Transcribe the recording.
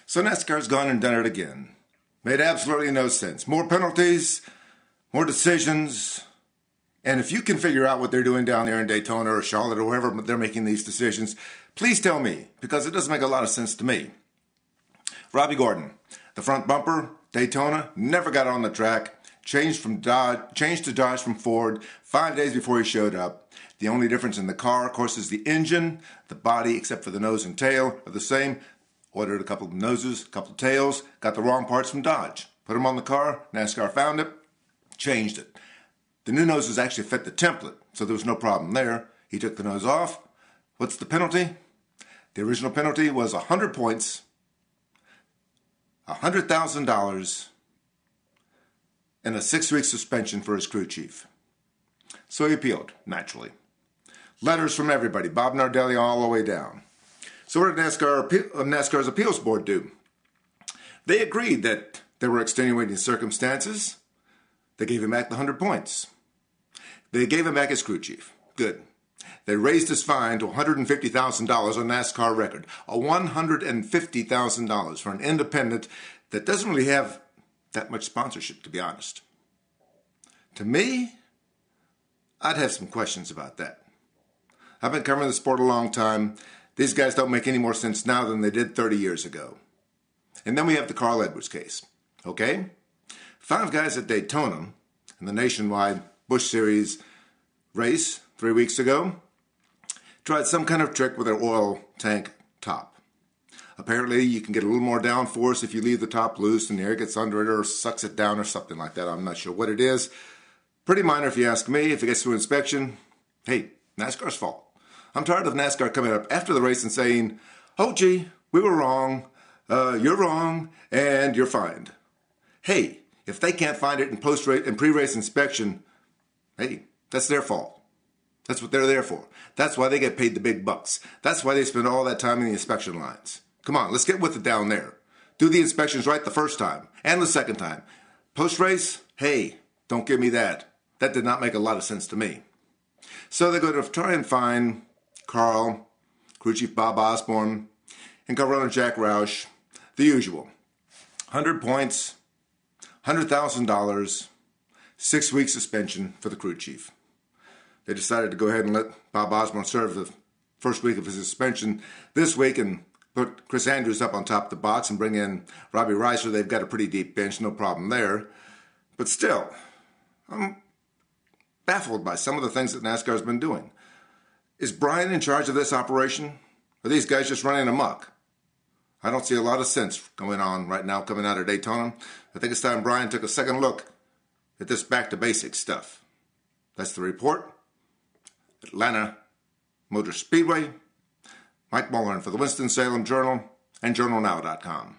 So NASCAR's gone and done it again. Made absolutely no sense. More penalties, more decisions. And if you can figure out what they're doing down there in Daytona or Charlotte or wherever they're making these decisions, please tell me, because it doesn't make a lot of sense to me. Robby Gordon, the front bumper, Daytona, never got on the track. Changed to Dodge from Ford 5 days before he showed up. The only difference in the car, of course, is the engine. The body, except for the nose and tail, are the same. Ordered a couple of noses, a couple of tails, got the wrong parts from Dodge. Put them on the car, NASCAR found it, changed it. The new noses actually fit the template, so there was no problem there. He took the nose off. What's the penalty? The original penalty was 100 points, $100,000, and a 6-week suspension for his crew chief. So he appealed, naturally. Letters from everybody, Bob Nardelli all the way down. So what did NASCAR's appeals board do? They agreed that there were extenuating circumstances. They gave him back the 100 points. They gave him back his crew chief. Good. They raised his fine to $150,000 on NASCAR record. $150,000 for an independent that doesn't really have that much sponsorship, to be honest. To me, I'd have some questions about that. I've been covering the sport a long time. These guys don't make any more sense now than they did 30 years ago. And then we have the Carl Edwards case. Okay? 5 guys at Daytona in the nationwide Busch Series race 3 weeks ago tried some kind of trick with their oil tank top. Apparently, you can get a little more downforce if you leave the top loose and the air gets under it or sucks it down or something like that. I'm not sure what it is. Pretty minor if you ask me. If it gets through inspection, hey, NASCAR's fault. I'm tired of NASCAR coming up after the race and saying, oh, gee, we were wrong, you're wrong, and you're fined. Hey, if they can't find it in post-race and pre-race inspection, hey, that's their fault. That's what they're there for. That's why they get paid the big bucks. That's why they spend all that time in the inspection lines. Come on, let's get with it down there. Do the inspections right the first time and the second time. Post-race, hey, don't give me that. That did not make a lot of sense to me. So they're going to try and find Carl, crew chief Bob Osborne, and co-runner Jack Roush, the usual. 100 points, $100,000, 6-week suspension for the crew chief. They decided to go ahead and let Bob Osborne serve the first week of his suspension this week and put Chris Andrews up on top of the box and bring in Robbie Reiser. They've got a pretty deep bench, no problem there. But still, I'm baffled by some of the things that NASCAR's been doing. Is Brian in charge of this operation? Are these guys just running amok? I don't see a lot of sense going on right now coming out of Daytona. I think it's time Brian took a second look at this back-to-basics stuff. That's the report. Atlanta Motor Speedway. Mike Mulhern for the Winston-Salem Journal and JournalNow.com.